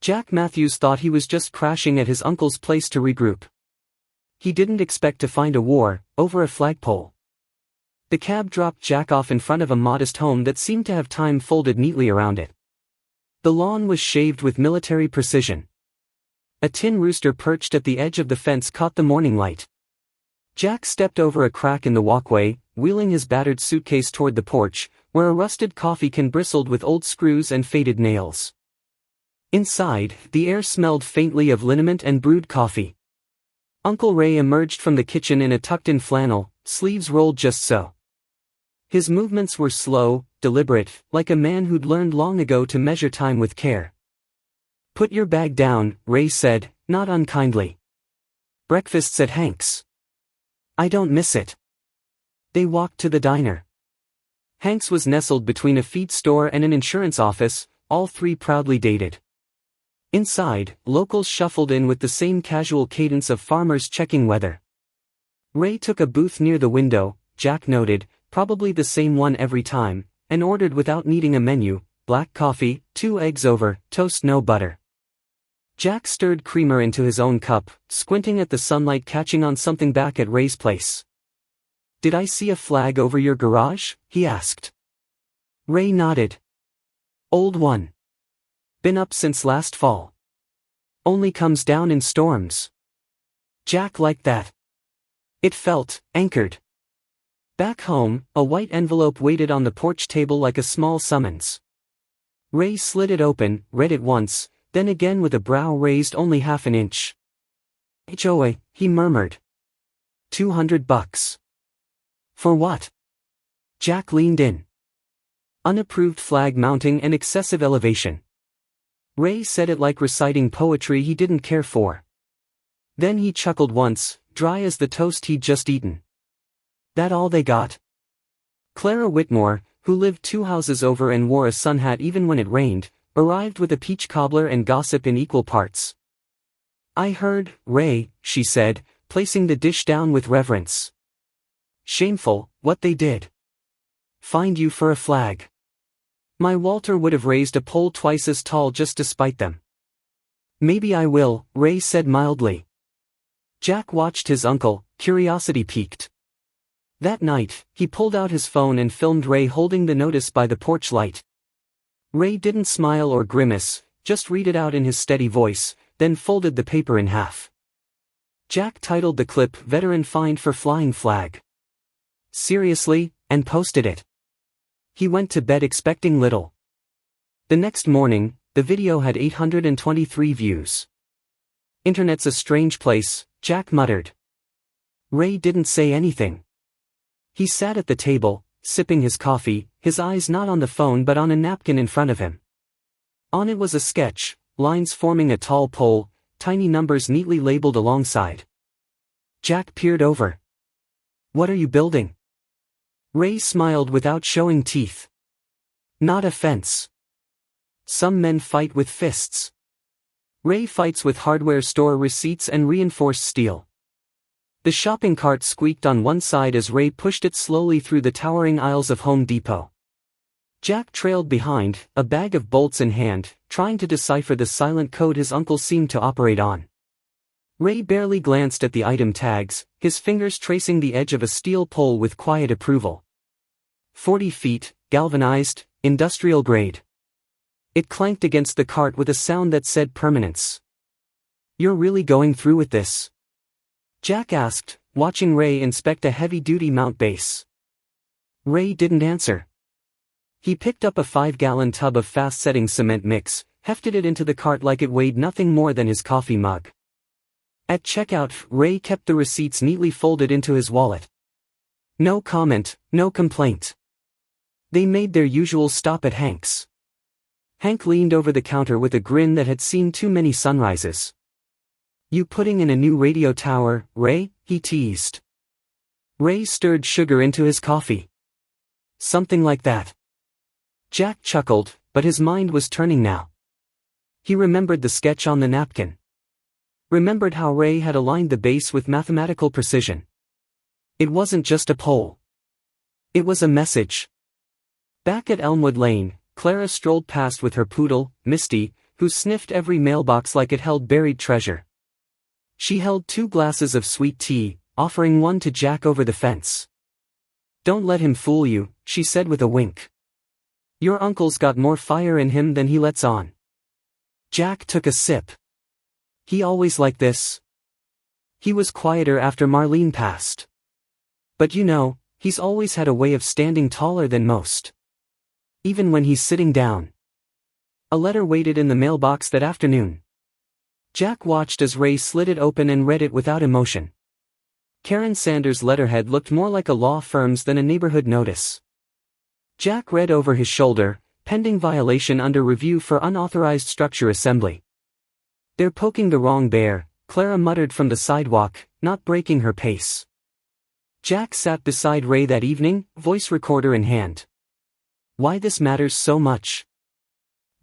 Jack Matthews thought he was just crashing at his uncle's place to regroup. He didn't expect to find a war over a flagpole. The cab dropped Jack off in front of a modest home that seemed to have time folded neatly around it. The lawn was shaved with military precision. A tin rooster perched at the edge of the fence caught the morning light. Jack stepped over a crack in the walkway, wheeling his battered suitcase toward the porch, where a rusted coffee can bristled with old screws and faded nails. Inside, the air smelled faintly of liniment and brewed coffee. Uncle Ray emerged from the kitchen in a tucked-in flannel, sleeves rolled just so. His movements were slow, deliberate, like a man who'd learned long ago to measure time with care. "Put your bag down," Ray said, not unkindly. "Breakfast's at Hank's." "I don't miss it." They walked to the diner. Hank's was nestled between a feed store and an insurance office, all three proudly dated. Inside, locals shuffled in with the same casual cadence of farmers checking weather. Ray took a booth near the window, Jack noted, probably the same one every time, and ordered without needing a menu: black coffee, 2 eggs over, toast no butter. Jack stirred creamer into his own cup, squinting at the sunlight catching on something back at Ray's place. "Did I see a flag over your garage?" he asked. Ray nodded. "Old one. Been up since last fall. Only comes down in storms." Jack liked that. It felt anchored. Back home, a white envelope waited on the porch table like a small summons. Ray slid it open, read it once, then again with a brow raised only half an inch. "HOA," he murmured. $200. For what? Jack leaned in. Unapproved flag mounting and excessive elevation. Ray said it like reciting poetry he didn't care for. Then he chuckled once, dry as the toast he'd just eaten. "That all they got?" Clara Whitmore, who lived 2 houses over and wore a sun hat even when it rained, arrived with a peach cobbler and gossip in equal parts. "I heard, Ray," she said, placing the dish down with reverence. "Shameful, what they did. Find you for a flag. My Walter would have raised a pole twice as tall just to spite them." "Maybe I will," Ray said mildly. Jack watched his uncle, curiosity piqued. That night, he pulled out his phone and filmed Ray holding the notice by the porch light. Ray didn't smile or grimace, just read it out in his steady voice, then folded the paper in half. Jack titled the clip "Veteran Fined for Flying Flag." Seriously, and posted it. He went to bed expecting little. The next morning, the video had 823 views. "Internet's a strange place," Jack muttered. Ray didn't say anything. He sat at the table, sipping his coffee, his eyes not on the phone but on a napkin in front of him. On it was a sketch, lines forming a tall pole, tiny numbers neatly labeled alongside. Jack peered over. "What are you building?" Ray smiled without showing teeth. "Not a fence. Some men fight with fists. Ray fights with hardware store receipts and reinforced steel." The shopping cart squeaked on one side as Ray pushed it slowly through the towering aisles of Home Depot. Jack trailed behind, a bag of bolts in hand, trying to decipher the silent code his uncle seemed to operate on. Ray barely glanced at the item tags, his fingers tracing the edge of a steel pole with quiet approval. 40 feet, galvanized, industrial grade. It clanked against the cart with a sound that said permanence. "You're really going through with this?" Jack asked, watching Ray inspect a heavy-duty mount base. Ray didn't answer. He picked up a 5-gallon tub of fast-setting cement mix, hefted it into the cart like it weighed nothing more than his coffee mug. At checkout, Ray kept the receipts neatly folded into his wallet. No comment, no complaint. They made their usual stop at Hank's. Hank leaned over the counter with a grin that had seen too many sunrises. "You putting in a new radio tower, Ray?" he teased. Ray stirred sugar into his coffee. "Something like that." Jack chuckled, but his mind was turning now. He remembered the sketch on the napkin. Remembered how Ray had aligned the base with mathematical precision. It wasn't just a pole. It was a message. Back at Elmwood Lane, Clara strolled past with her poodle, Misty, who sniffed every mailbox like it held buried treasure. She held 2 glasses of sweet tea, offering one to Jack over the fence. "Don't let him fool you," she said with a wink. "Your uncle's got more fire in him than he lets on." Jack took a sip. "He always like this?" He was quieter after Marlene passed. "But you know, he's always had a way of standing taller than most. Even when he's sitting down." A letter waited in the mailbox that afternoon. Jack watched as Ray slid it open and read it without emotion. Karen Sanders' letterhead looked more like a law firm's than a neighborhood notice. Jack read over his shoulder, "Pending violation under review for unauthorized structure assembly." "They're poking the wrong bear," Clara muttered from the sidewalk, not breaking her pace. Jack sat beside Ray that evening, voice recorder in hand. "Why this matters so much?"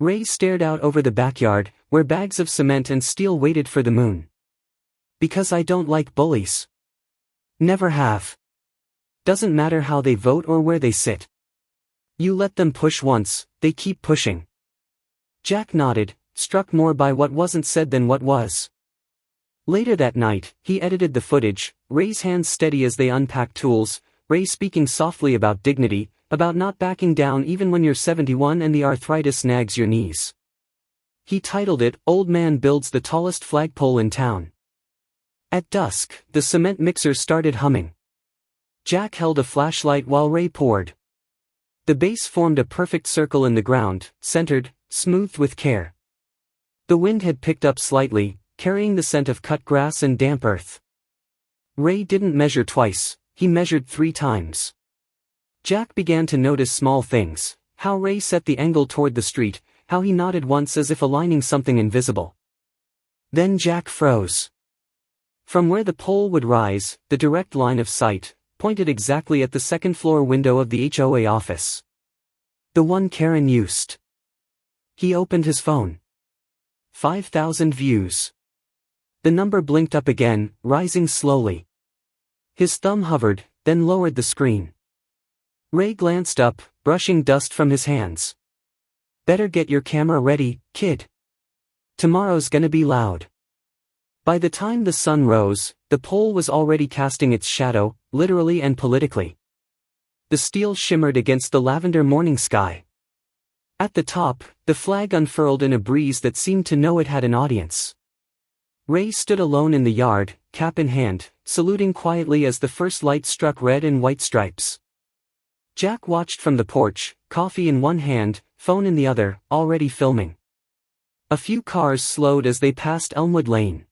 Ray stared out over the backyard, where bags of cement and steel waited for the moon. "Because I don't like bullies. Never have. Doesn't matter how they vote or where they sit. You let them push once, they keep pushing." Jack nodded, struck more by what wasn't said than what was. Later that night, he edited the footage, Ray's hands steady as they unpacked tools, Ray speaking softly about dignity, about not backing down even when you're 71 and the arthritis nags your knees. He titled it, "Old Man Builds the Tallest Flagpole in Town." At dusk, the cement mixer started humming. Jack held a flashlight while Ray poured. The base formed a perfect circle in the ground, centered, smoothed with care. The wind had picked up slightly, carrying the scent of cut grass and damp earth. Ray didn't measure twice, he measured 3 times. Jack began to notice small things, how Ray set the angle toward the street, how he nodded once as if aligning something invisible. Then Jack froze. From where the pole would rise, the direct line of sight pointed exactly at the second-floor window of the HOA office. The one Karen used. He opened his phone. 5,000 views. The number blinked up again, rising slowly. His thumb hovered, then lowered the screen. Ray glanced up, brushing dust from his hands. "Better get your camera ready, kid. Tomorrow's gonna be loud." By the time the sun rose, the pole was already casting its shadow, literally and politically. The steel shimmered against the lavender morning sky. At the top, the flag unfurled in a breeze that seemed to know it had an audience. Ray stood alone in the yard, cap in hand, saluting quietly as the first light struck red and white stripes. Jack watched from the porch, coffee in one hand, phone in the other, already filming. A few cars slowed as they passed Elmwood Lane.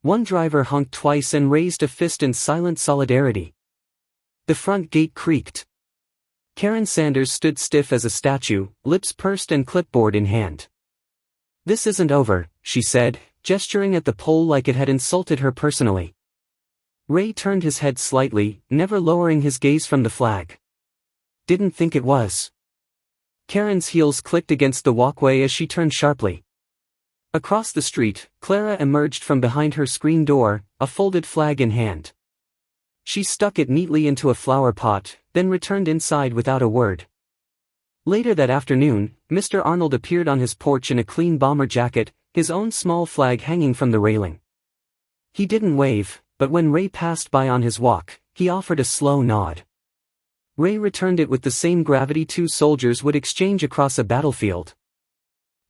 One driver honked twice and raised a fist in silent solidarity. The front gate creaked. Karen Sanders stood stiff as a statue, lips pursed and clipboard in hand. "This isn't over," she said, gesturing at the pole like it had insulted her personally. Ray turned his head slightly, never lowering his gaze from the flag. "Didn't think it was." Karen's heels clicked against the walkway as she turned sharply. Across the street, Clara emerged from behind her screen door, a folded flag in hand. She stuck it neatly into a flower pot, then returned inside without a word. Later that afternoon, Mr. Arnold appeared on his porch in a clean bomber jacket, his own small flag hanging from the railing. He didn't wave, but when Ray passed by on his walk, he offered a slow nod. Ray returned it with the same gravity 2 soldiers would exchange across a battlefield.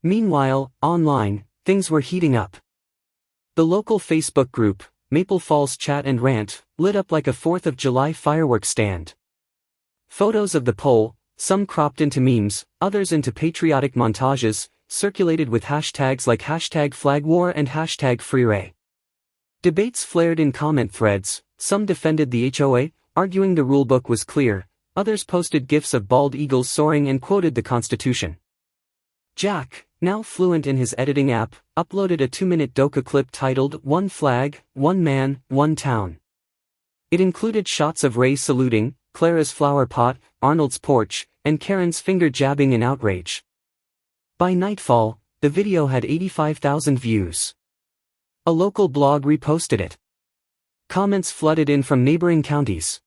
Meanwhile, online, things were heating up. The local Facebook group, Maple Falls Chat and Rant, lit up like a 4th of July fireworks stand. Photos of the pole, some cropped into memes, others into patriotic montages, circulated with hashtags like #FlagWar and #FreeRay. Debates flared in comment threads, some defended the HOA, arguing the rulebook was clear, others posted gifs of bald eagles soaring and quoted the Constitution. Jack, now fluent in his editing app, uploaded a 2-minute doca clip titled "One Flag, One Man, One Town." It included shots of Ray saluting, Clara's flower pot, Arnold's porch, and Karen's finger jabbing in outrage. By nightfall, the video had 85,000 views. A local blog reposted it. Comments flooded in from neighboring counties.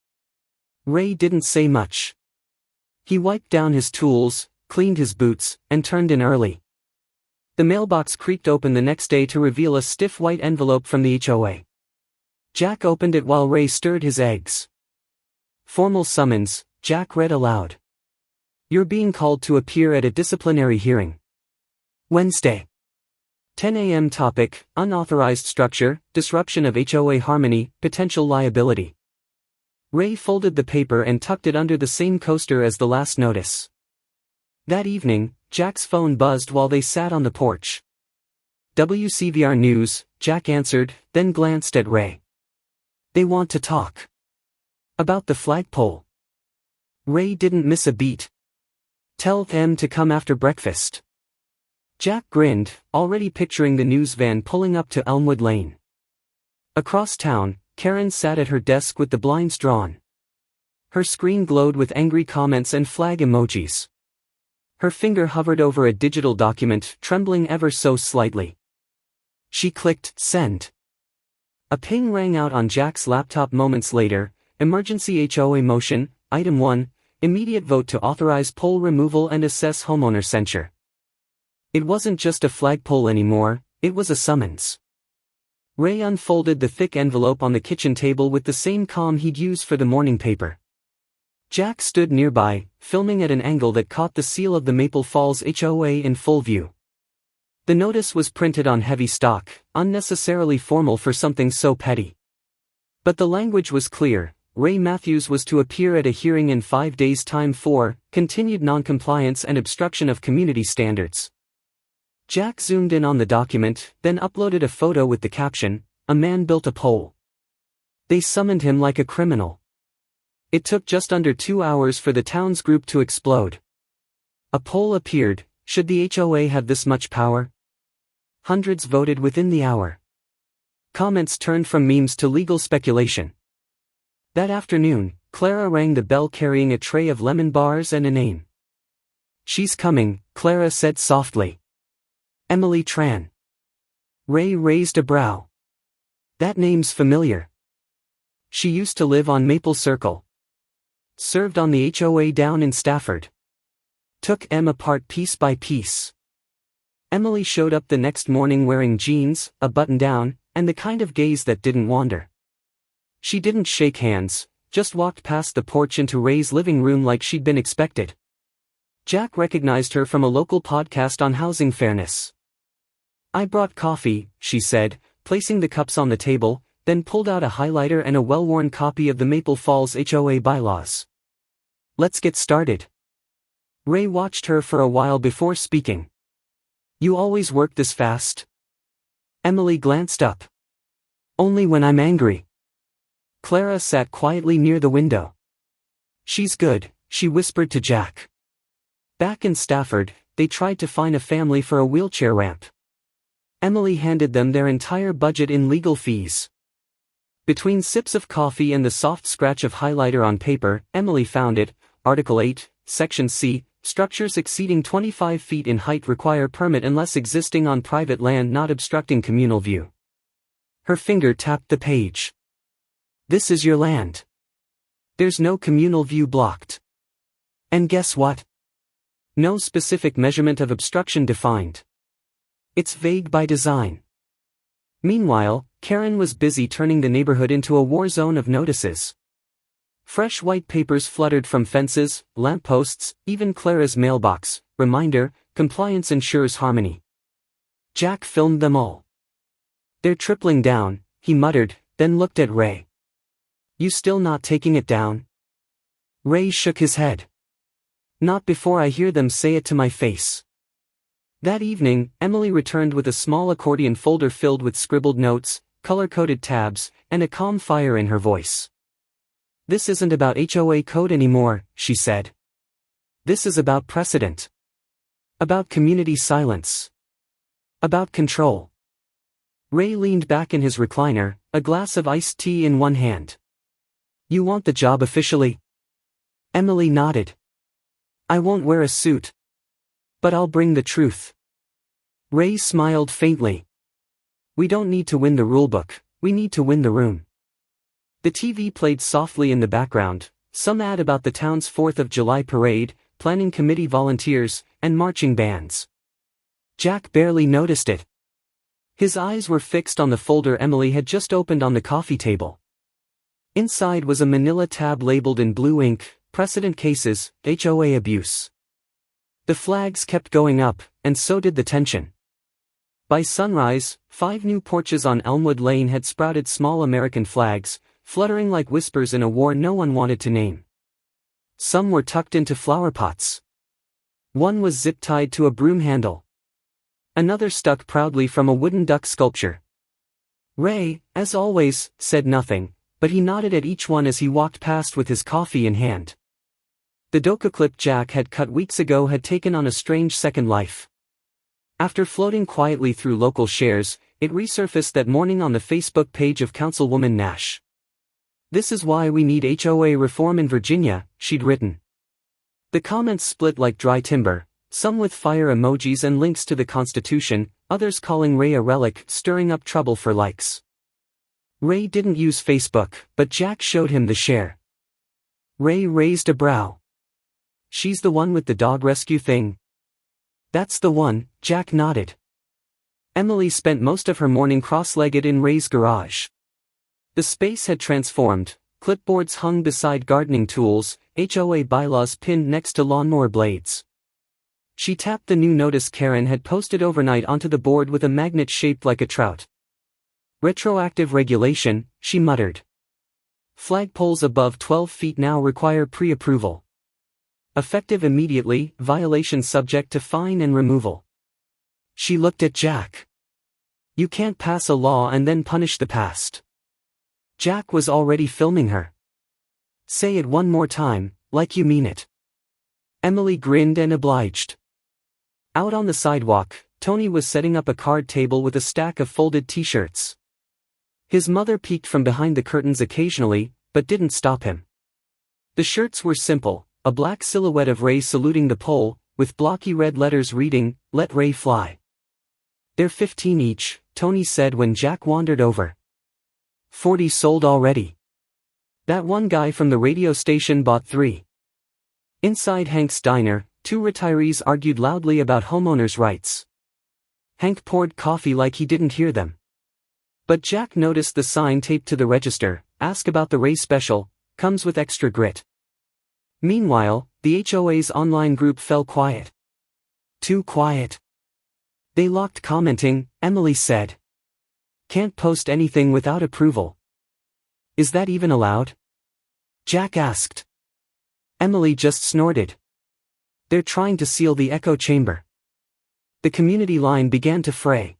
Ray didn't say much. He wiped down his tools, cleaned his boots, and turned in early. The mailbox creaked open the next day to reveal a stiff white envelope from the HOA. Jack opened it while Ray stirred his eggs. Formal summons, Jack read aloud. You're being called to appear at a disciplinary hearing. Wednesday. 10 a.m. Topic, unauthorized structure, disruption of HOA harmony, potential liability. Ray folded the paper and tucked it under the same coaster as the last notice. That evening, Jack's phone buzzed while they sat on the porch. WCVR News, Jack answered, then glanced at Ray. They want to talk. About the flagpole. Ray didn't miss a beat. Tell them to come after breakfast. Jack grinned, already picturing the news van pulling up to Elmwood Lane. Across town, Karen sat at her desk with the blinds drawn. Her screen glowed with angry comments and flag emojis. Her finger hovered over a digital document, trembling ever so slightly. She clicked send. A ping rang out on Jack's laptop moments later. Emergency HOA motion, Item 1, immediate vote to authorize pole removal and assess homeowner censure. It wasn't just a flagpole anymore, it was a summons. Ray unfolded the thick envelope on the kitchen table with the same calm he'd used for the morning paper. Jack stood nearby, filming at an angle that caught the seal of the Maple Falls HOA in full view. The notice was printed on heavy stock, unnecessarily formal for something so petty. But the language was clear. Ray Matthews was to appear at a hearing in 5 days' time for continued noncompliance and obstruction of community standards. Jack zoomed in on the document, then uploaded a photo with the caption, "A man built a pole. They summoned him like a criminal." It took just under 2 hours for the town's group to explode. A poll appeared. Should the HOA have this much power? Hundreds voted within the hour. Comments turned from memes to legal speculation. That afternoon, Clara rang the bell carrying a tray of lemon bars and a name. "She's coming," Clara said softly. "Emily Tran." Ray raised a brow. "That name's familiar. She used to live on Maple Circle. Served on the HOA down in Stafford. Took Em apart piece by piece." Emily showed up the next morning wearing jeans, a button-down, and the kind of gaze that didn't wander. She didn't shake hands, just walked past the porch into Ray's living room like she'd been expected. Jack recognized her from a local podcast on housing fairness. "I brought coffee," she said, placing the cups on the table, then pulled out a highlighter and a well-worn copy of the Maple Falls HOA bylaws. "Let's get started." Ray watched her for a while before speaking. "You always work this fast?" Emily glanced up. "Only when I'm angry." Clara sat quietly near the window. "She's good," she whispered to Jack. Back in Stafford, they tried to find a family for a wheelchair ramp. Emily handed them their entire budget in legal fees. Between sips of coffee and the soft scratch of highlighter on paper, Emily found it. Article 8, Section C, structures exceeding 25 feet in height require permit unless existing on private land not obstructing communal view. Her finger tapped the page. This is your land. There's no communal view blocked. And guess what? No specific measurement of obstruction defined. It's vague by design. Meanwhile, Karen was busy turning the neighborhood into a war zone of notices. Fresh white papers fluttered from fences, lampposts, even Clara's mailbox. Reminder, compliance ensures harmony. Jack filmed them all. "They're tripling down," he muttered, then looked at Ray. "You still not taking it down?" Ray shook his head. "Not before I hear them say it to my face." That evening, Emily returned with a small accordion folder filled with scribbled notes, color-coded tabs, and a calm fire in her voice. "This isn't about HOA code anymore," she said. "This is about precedent. About community silence. About control." Ray leaned back in his recliner, a glass of iced tea in one hand. "You want the job officially?" Emily nodded. "I won't wear a suit. But I'll bring the truth." Ray smiled faintly. "We don't need to win the rulebook, we need to win the room." The TV played softly in the background, some ad about the town's 4th of July parade, planning committee volunteers, and marching bands. Jack barely noticed it. His eyes were fixed on the folder Emily had just opened on the coffee table. Inside was a manila tab labeled in blue ink, "Precedent Cases, HOA Abuse." The flags kept going up, and so did the tension. By sunrise, 5 new porches on Elmwood Lane had sprouted small American flags, fluttering like whispers in a war no one wanted to name. Some were tucked into flower pots. One was zip-tied to a broom handle. Another stuck proudly from a wooden duck sculpture. Ray, as always, said nothing, but he nodded at each one as he walked past with his coffee in hand. The doka clip Jack had cut weeks ago had taken on a strange second life. After floating quietly through local shares, it resurfaced that morning on the Facebook page of Councilwoman Nash. "This is why we need HOA reform in Virginia," she'd written. The comments split like dry timber, some with fire emojis and links to the Constitution, others calling Ray a relic, stirring up trouble for likes. Ray didn't use Facebook, but Jack showed him the share. Ray raised a brow. "She's the one with the dog rescue thing?" "That's the one," Jack nodded. Emily spent most of her morning cross-legged in Ray's garage. The space had transformed, clipboards hung beside gardening tools, HOA bylaws pinned next to lawnmower blades. She tapped the new notice Karen had posted overnight onto the board with a magnet shaped like a trout. "Retroactive regulation," she muttered. "Flagpoles above 12 feet now require pre-approval. Effective immediately, violation subject to fine and removal." She looked at Jack. "You can't pass a law and then punish the past." Jack was already filming her. "Say it one more time, like you mean it." Emily grinned and obliged. Out on the sidewalk, Tony was setting up a card table with a stack of folded t-shirts. His mother peeked from behind the curtains occasionally, but didn't stop him. The shirts were simple, a black silhouette of Ray saluting the pole, with blocky red letters reading, "Let Ray Fly." "They're $15 each, Tony said when Jack wandered over. 40 sold already. That one guy from the radio station bought 3. Inside Hank's diner, 2 retirees argued loudly about homeowners' rights. Hank poured coffee like he didn't hear them. But Jack noticed the sign taped to the register, "Ask about the Ray special, comes with extra grit." Meanwhile, the HOA's online group fell quiet. Too quiet. They locked commenting, Emily said. "Can't post anything without approval." "Is that even allowed?" Jack asked. Emily just snorted. "They're trying to seal the echo chamber." The community line began to fray.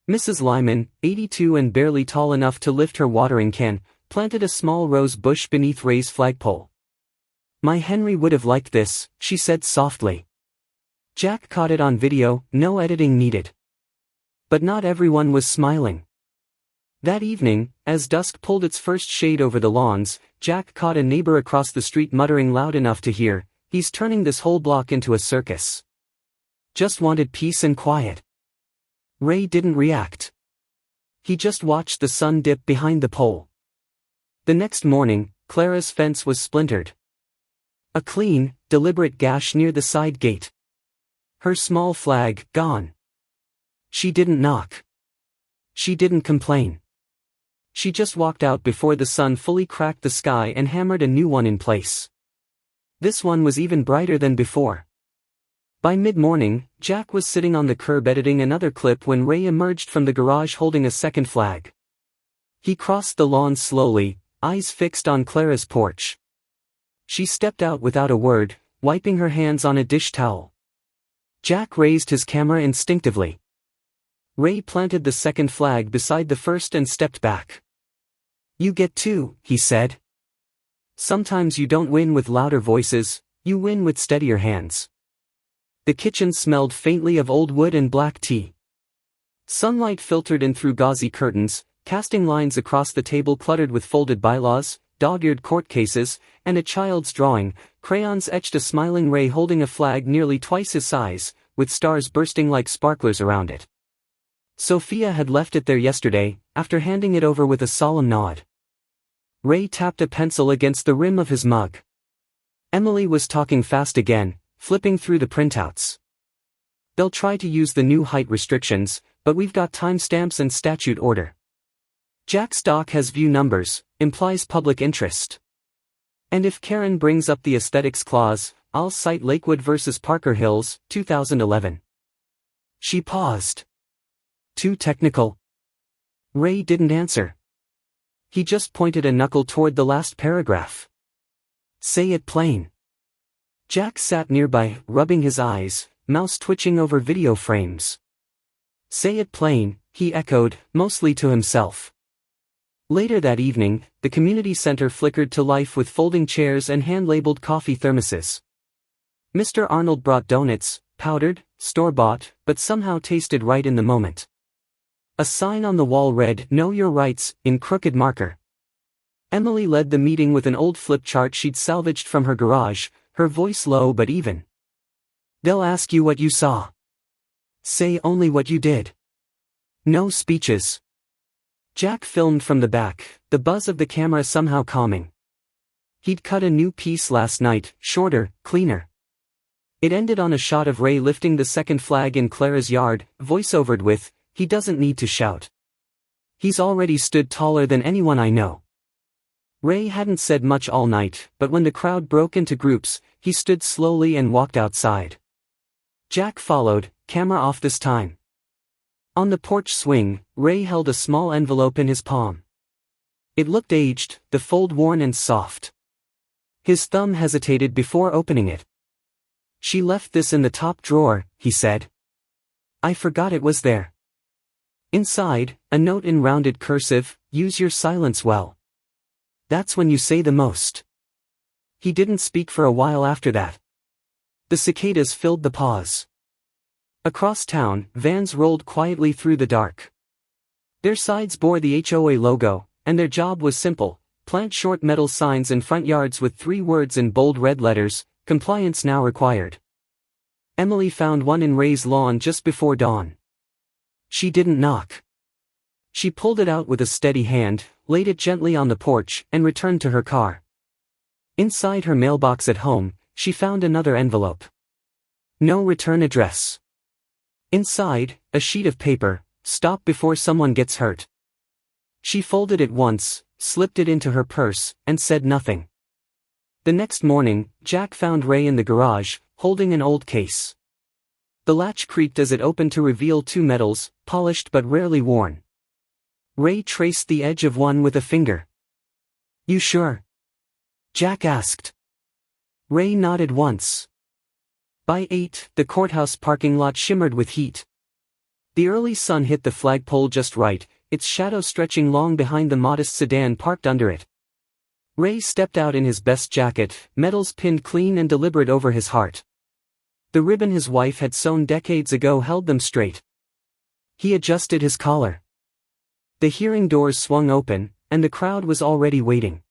Mrs. Lyman, 82 and barely tall enough to lift her watering can, planted a small rose bush beneath Ray's flagpole. "My Henry would have liked this," she said softly. Jack caught it on video, no editing needed. But not everyone was smiling. That evening, as dusk pulled its first shade over the lawns, Jack caught a neighbor across the street muttering loud enough to hear, "He's turning this whole block into a circus. Just wanted peace and quiet." Ray didn't react. He just watched the sun dip behind the pole. The next morning, Clara's fence was splintered. A clean, deliberate gash near the side gate. Her small flag, gone. She didn't knock. She didn't complain. She just walked out before the sun fully cracked the sky and hammered a new one in place. This one was even brighter than before. By mid-morning, Jack was sitting on the curb editing another clip when Ray emerged from the garage holding a second flag. He crossed the lawn slowly, eyes fixed on Clara's porch. She stepped out without a word, wiping her hands on a dish towel. Jack raised his camera instinctively. Ray planted the second flag beside the first and stepped back. "You get 2, he said. "Sometimes you don't win with louder voices, you win with steadier hands." The kitchen smelled faintly of old wood and black tea. Sunlight filtered in through gauzy curtains, casting lines across the table cluttered with folded bylaws, dog-eared court cases, and a child's drawing. Crayons etched a smiling Ray holding a flag nearly twice his size, with stars bursting like sparklers around it. Sophia had left it there yesterday, after handing it over with a solemn nod. Ray tapped a pencil against the rim of his mug. Emily was talking fast again, flipping through the printouts. they'll try to use the new height restrictions, but we've got timestamps and statute order. Jack's doc has view numbers, implies public interest. And if Karen brings up the aesthetics clause, I'll cite Lakewood vs. Parker Hills, 2011. She paused. Too technical? Ray didn't answer. He just pointed a knuckle toward the last paragraph. Say it plain. Jack sat nearby, rubbing his eyes, mouse twitching over video frames. Say it plain, he echoed, mostly to himself. Later that evening, the community center flickered to life with folding chairs and hand-labeled coffee thermoses. Mr. Arnold brought donuts, powdered, store-bought, but somehow tasted right in the moment. A sign on the wall read, "Know Your Rights," in crooked marker. Emily led the meeting with an old flip chart she'd salvaged from her garage, her voice low but even. They'll ask you what you saw. Say only what you did. No speeches. Jack filmed from the back, the buzz of the camera somehow calming. He'd cut a new piece last night, shorter, cleaner. It ended on a shot of Ray lifting the second flag in Clara's yard, voiceovered with, "He doesn't need to shout. He's already stood taller than anyone I know." Ray hadn't said much all night, but when the crowd broke into groups, he stood slowly and walked outside. Jack followed, camera off this time. On the porch swing, Ray held a small envelope in his palm. It looked aged, the fold worn and soft. His thumb hesitated before opening it. "She left this in the top drawer," he said. "I forgot it was there." Inside, a note in rounded cursive, "Use your silence well. That's when you say the most." He didn't speak for a while after that. The cicadas filled the pause. Across town, vans rolled quietly through the dark. Their sides bore the HOA logo, and their job was simple: plant short metal signs in front yards with 3 words in bold red letters, "Compliance now required." Emily found one in Ray's lawn just before dawn. She didn't knock. She pulled it out with a steady hand, laid it gently on the porch, and returned to her car. Inside her mailbox at home, she found another envelope. No return address. Inside, a sheet of paper, "Stop before someone gets hurt." She folded it once, slipped it into her purse, and said nothing. The next morning, Jack found Ray in the garage, holding an old case. The latch creaked as it opened to reveal 2 medals, polished but rarely worn. Ray traced the edge of one with a finger. "You sure?" Jack asked. Ray nodded once. By 8, the courthouse parking lot shimmered with heat. The early sun hit the flagpole just right, its shadow stretching long behind the modest sedan parked under it. Ray stepped out in his best jacket, medals pinned clean and deliberate over his heart. The ribbon his wife had sewn decades ago held them straight. He adjusted his collar. The hearing doors swung open, and the crowd was already waiting.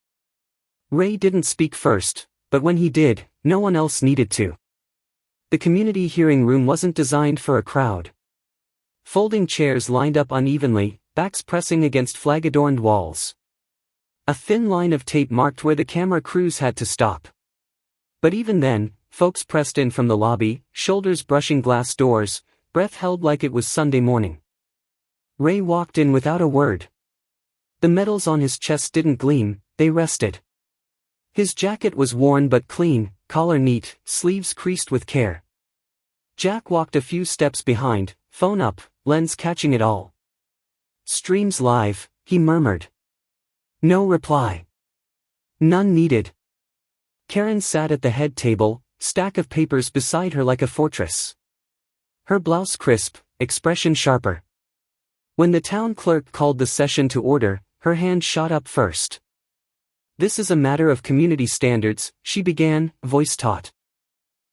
Ray didn't speak first, but when he did, no one else needed to. The community hearing room wasn't designed for a crowd. Folding chairs lined up unevenly, backs pressing against flag-adorned walls. A thin line of tape marked where the camera crews had to stop. But even then, folks pressed in from the lobby, shoulders brushing glass doors, breath held like it was Sunday morning. Ray walked in without a word. The medals on his chest didn't gleam, they rested. His jacket was worn but clean, collar neat, sleeves creased with care. Jack walked a few steps behind, phone up, lens catching it all. "Streams live," he murmured. No reply. None needed. Karen sat at the head table, stack of papers beside her like a fortress. Her blouse crisp, expression sharper. When the town clerk called the session to order, her hand shot up first. "This is a matter of community standards," she began, voice taut.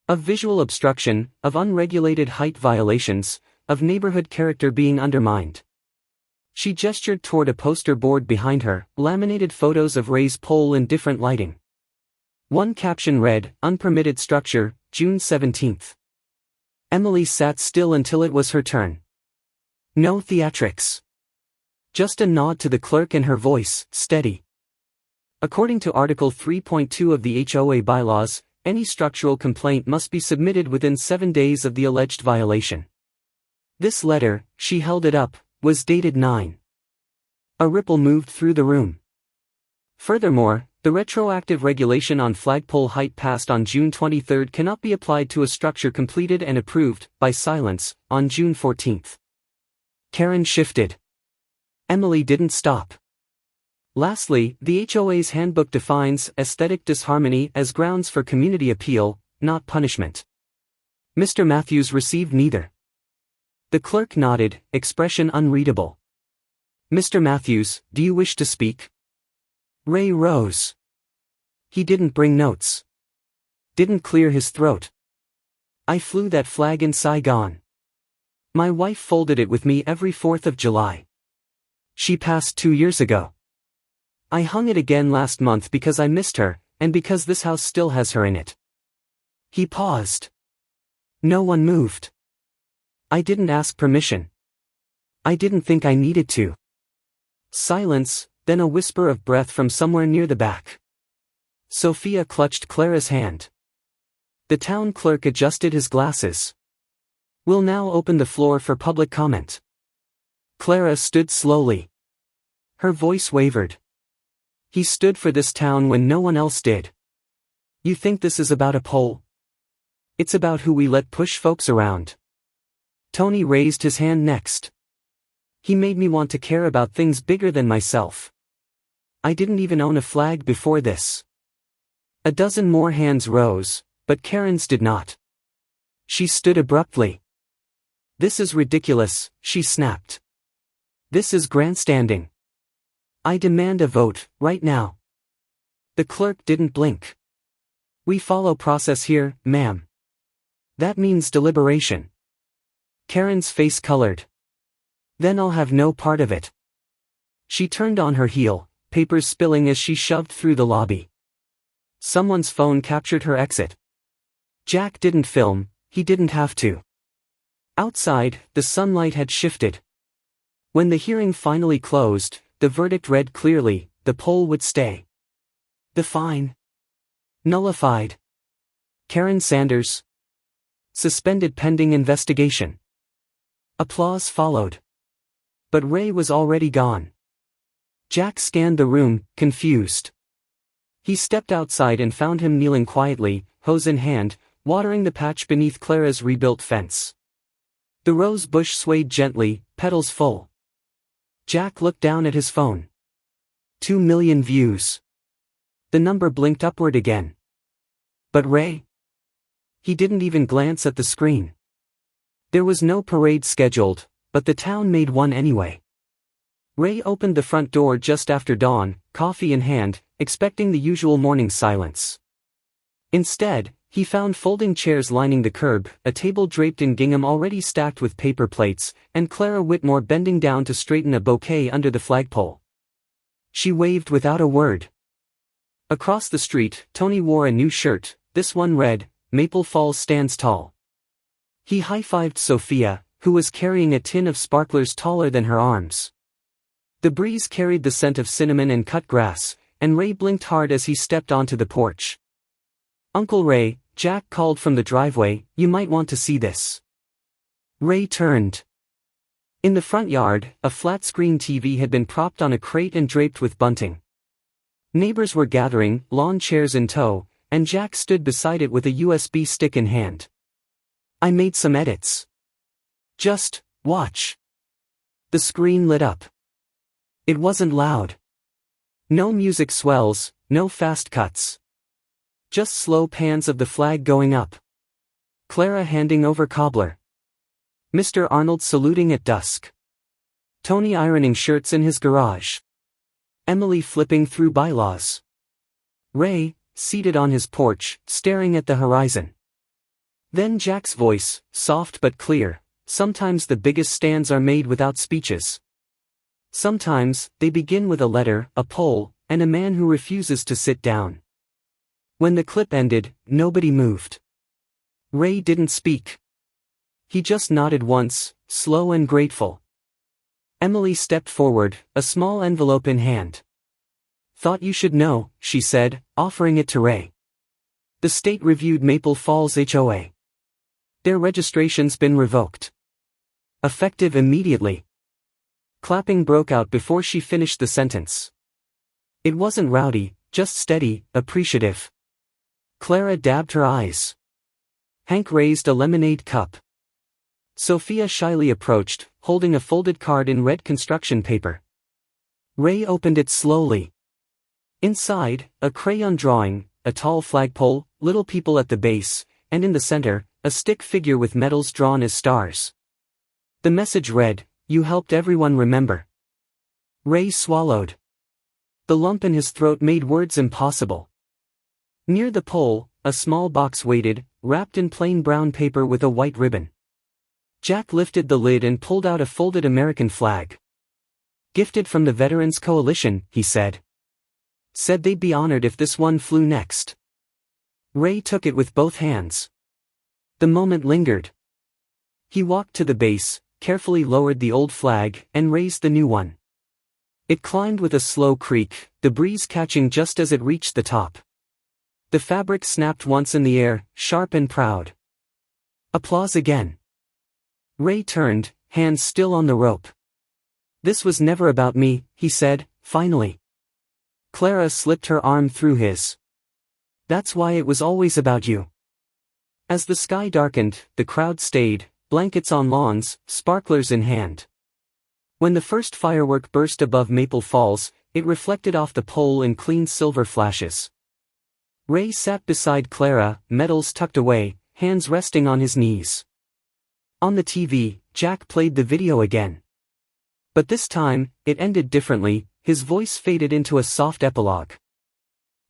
"Of visual obstruction, of unregulated height violations, of neighborhood character being undermined." She gestured toward a poster board behind her, laminated photos of Ray's pole in different lighting. One caption read, "Unpermitted structure, June 17th. Emily sat still until it was her turn. No theatrics. Just a nod to the clerk and her voice, steady. "According to Article 3.2 of the HOA bylaws, any structural complaint must be submitted within 7 days of the alleged violation. This letter, she held it up, was dated 9. A ripple moved through the room. Furthermore, the retroactive regulation on flagpole height passed on June 23 cannot be applied to a structure completed and approved, by silence, on June 14. Karen shifted. Emily didn't stop. Lastly, the HOA's handbook defines aesthetic disharmony as grounds for community appeal, not punishment. Mr. Matthews received neither. The clerk nodded, expression unreadable. Mr. Matthews, do you wish to speak? Ray rose. He didn't bring notes. Didn't clear his throat. I flew that flag in Saigon. My wife folded it with me every 4th of July. She passed 2 years ago. I hung it again last month because I missed her, and because this house still has her in it. He paused. No one moved. I didn't ask permission. I didn't think I needed to. Silence, then a whisper of breath from somewhere near the back. Sophia clutched Clara's hand. The town clerk adjusted his glasses. We'll now open the floor for public comment. Clara stood slowly. Her voice wavered. He stood for this town when no one else did. You think this is about a pole? It's about who we let push folks around. Tony raised his hand next. He made me want to care about things bigger than myself. I didn't even own a flag before this. A dozen more hands rose, but Karen's did not. She stood abruptly. This is ridiculous, she snapped. This is grandstanding. I demand a vote, right now. The clerk didn't blink. We follow process here, ma'am. That means deliberation. Karen's face colored. Then I'll have no part of it. She turned on her heel, papers spilling as she shoved through the lobby. Someone's phone captured her exit. Jack didn't film, he didn't have to. Outside, the sunlight had shifted. When the hearing finally closed, the verdict read clearly, the pole would stay. The fine. Nullified. Karen Sanders. Suspended pending investigation. Applause followed. But Ray was already gone. Jack scanned the room, confused. He stepped outside and found him kneeling quietly, hose in hand, watering the patch beneath Clara's rebuilt fence. The rose bush swayed gently, petals full. Jack looked down at his phone. 2 million views. The number blinked upward again. But Ray? He didn't even glance at the screen. There was no parade scheduled, but the town made one anyway. Ray opened the front door just after dawn, coffee in hand, expecting the usual morning silence. Instead, he found folding chairs lining the curb, a table draped in gingham already stacked with paper plates, and Clara Whitmore bending down to straighten a bouquet under the flagpole. She waved without a word. Across the street, Tony wore a new shirt, this one read, Maple Falls Stands Tall. He high-fived Sophia, who was carrying a tin of sparklers taller than her arms. The breeze carried the scent of cinnamon and cut grass, and Ray blinked hard as he stepped onto the porch. Uncle Ray, Jack called from the driveway, you might want to see this. Ray turned. In the front yard, a flat-screen TV had been propped on a crate and draped with bunting. Neighbors were gathering, lawn chairs in tow, and Jack stood beside it with a USB stick in hand. I made some edits. Just, watch. The screen lit up. It wasn't loud. No music swells, no fast cuts. Just slow pans of the flag going up. Clara handing over cobbler. Mr. Arnold saluting at dusk. Tony ironing shirts in his garage. Emily flipping through bylaws. Ray, seated on his porch, staring at the horizon. Then Jack's voice, soft but clear, sometimes the biggest stands are made without speeches. Sometimes, they begin with a letter, a poll, and a man who refuses to sit down. When the clip ended, nobody moved. Ray didn't speak. He just nodded once, slow and grateful. Emily stepped forward, a small envelope in hand. Thought you should know, she said, offering it to Ray. The state reviewed Maple Falls HOA. Their registration's been revoked. Effective immediately. Clapping broke out before she finished the sentence. It wasn't rowdy, just steady, appreciative. Clara dabbed her eyes. Hank raised a lemonade cup. Sophia shyly approached, holding a folded card in red construction paper. Ray opened it slowly. Inside, a crayon drawing, a tall flagpole, little people at the base, and in the center, a stick figure with medals drawn as stars. The message read, "You helped everyone remember." Ray swallowed. The lump in his throat made words impossible. Near the pole, a small box waited, wrapped in plain brown paper with a white ribbon. Jack lifted the lid and pulled out a folded American flag. "Gifted from the Veterans Coalition," he said. "Said they'd be honored if this one flew next." Ray took it with both hands. The moment lingered. He walked to the base, carefully lowered the old flag, and raised the new one. It climbed with a slow creak, the breeze catching just as it reached the top. The fabric snapped once in the air, sharp and proud. Applause again. Ray turned, hands still on the rope. "This was never about me," he said, finally. Clara slipped her arm through his. "That's why it was always about you." As the sky darkened, the crowd stayed, blankets on lawns, sparklers in hand. When the first firework burst above Maple Falls, it reflected off the pole in clean silver flashes. Ray sat beside Clara, medals tucked away, hands resting on his knees. On the TV, Jack played the video again. But this time, it ended differently, his voice faded into a soft epilogue.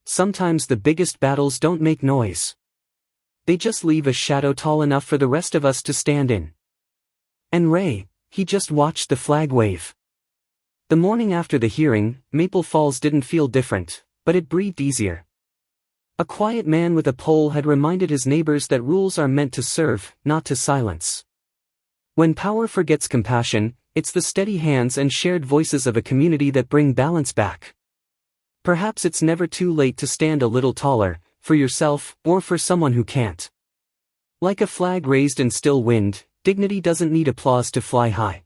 "Sometimes the biggest battles don't make noise. They just leave a shadow tall enough for the rest of us to stand in." And Ray, he just watched the flag wave. The morning after the hearing, Maple Falls didn't feel different, but it breathed easier. A quiet man with a pole had reminded his neighbors that rules are meant to serve, not to silence. When power forgets compassion, it's the steady hands and shared voices of a community that bring balance back. Perhaps it's never too late to stand a little taller, for yourself, or for someone who can't. Like a flag raised in still wind, dignity doesn't need applause to fly high.